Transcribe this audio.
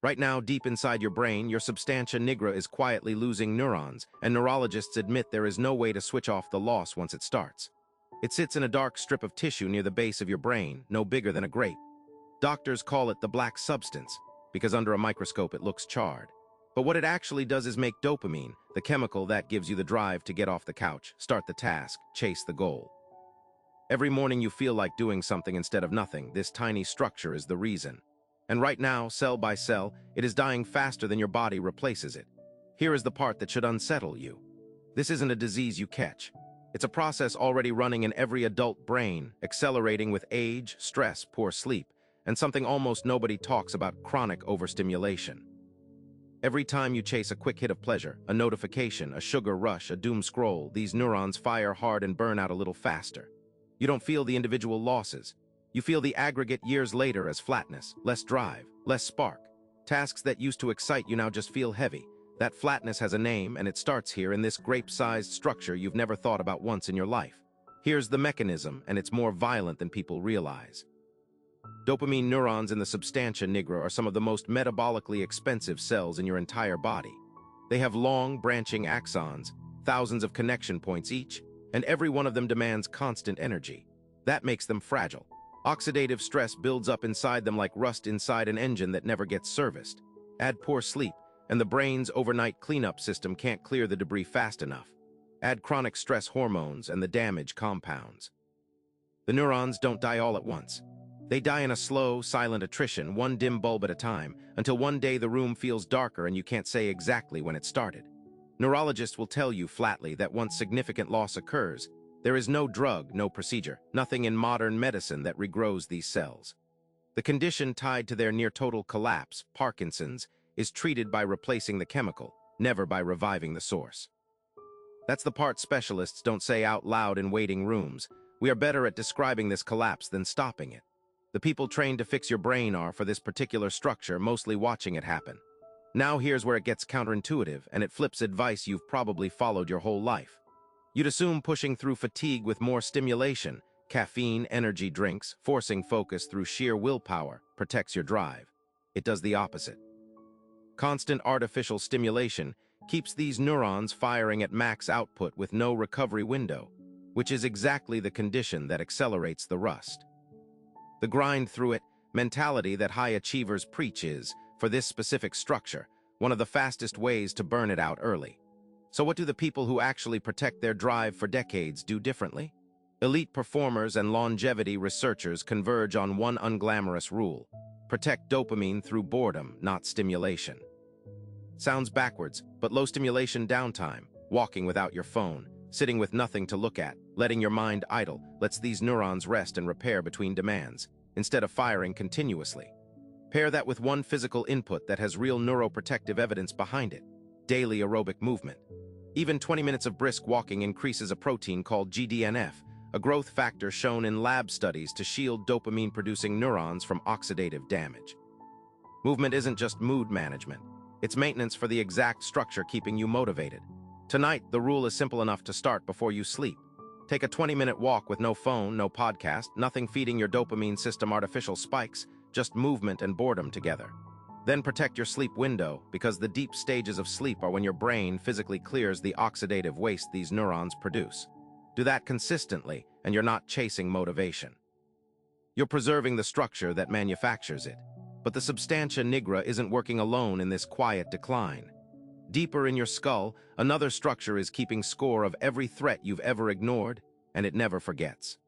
Right now, deep inside your brain, your substantia nigra is quietly losing neurons, and neurologists admit there is no way to switch off the loss once it starts. It sits in a dark strip of tissue near the base of your brain, no bigger than a grape. Doctors call it the black substance, because under a microscope it looks charred. But what it actually does is make dopamine, the chemical that gives you the drive to get off the couch, start the task, chase the goal. Every morning you feel like doing something instead of nothing. This tiny structure is the reason. And right now, cell by cell, it is dying faster than your body replaces it. Here is the part that should unsettle you. This isn't a disease you catch. It's a process already running in every adult brain, accelerating with age, stress, poor sleep, and something almost nobody talks about: chronic overstimulation. Every time you chase a quick hit of pleasure, a notification, a sugar rush, a doom scroll, these neurons fire hard and burn out a little faster. You don't feel the individual losses. You feel the aggregate years later as flatness, less drive, less spark. Tasks that used to excite you now just feel heavy. That flatness has a name, and it starts here in this grape-sized structure you've never thought about once in your life. Here's the mechanism, and it's more violent than people realize. Dopamine neurons in the substantia nigra are some of the most metabolically expensive cells in your entire body. They have long, branching axons, thousands of connection points each, and every one of them demands constant energy. That makes them fragile. Oxidative stress builds up inside them like rust inside an engine that never gets serviced. Add poor sleep, and the brain's overnight cleanup system can't clear the debris fast enough. Add chronic stress hormones, and the damage compounds. The neurons don't die all at once. They die in a slow, silent attrition, one dim bulb at a time, until one day the room feels darker and you can't say exactly when it started. Neurologists will tell you flatly that once significant loss occurs, there is no drug, no procedure, nothing in modern medicine that regrows these cells. The condition tied to their near-total collapse, Parkinson's, is treated by replacing the chemical, never by reviving the source. That's the part specialists don't say out loud in waiting rooms. We are better at describing this collapse than stopping it. The people trained to fix your brain are, for this particular structure, mostly watching it happen. Now here's where it gets counterintuitive, and it flips advice you've probably followed your whole life. You'd assume pushing through fatigue with more stimulation, caffeine, energy drinks, forcing focus through sheer willpower, protects your drive. It does the opposite. Constant artificial stimulation keeps these neurons firing at max output with no recovery window, which is exactly the condition that accelerates the rust. The grind through it mentality that high achievers preach is, for this specific structure, one of the fastest ways to burn it out early. So what do the people who actually protect their drive for decades do differently? Elite performers and longevity researchers converge on one unglamorous rule: protect dopamine through boredom, not stimulation. Sounds backwards, but low stimulation downtime, walking without your phone, sitting with nothing to look at, letting your mind idle, lets these neurons rest and repair between demands, instead of firing continuously. Pair that with one physical input that has real neuroprotective evidence behind it: daily aerobic movement. Even 20 minutes of brisk walking increases a protein called GDNF, a growth factor shown in lab studies to shield dopamine-producing neurons from oxidative damage. Movement isn't just mood management. It's maintenance for the exact structure keeping you motivated. Tonight, the rule is simple enough to start before you sleep. Take a 20-minute walk with no phone, no podcast, nothing feeding your dopamine system artificial spikes, just movement and boredom together. Then protect your sleep window, because the deep stages of sleep are when your brain physically clears the oxidative waste these neurons produce. Do that consistently, and you're not chasing motivation. You're preserving the structure that manufactures it. But the substantia nigra isn't working alone in this quiet decline. Deeper in your skull, another structure is keeping score of every threat you've ever ignored, and it never forgets.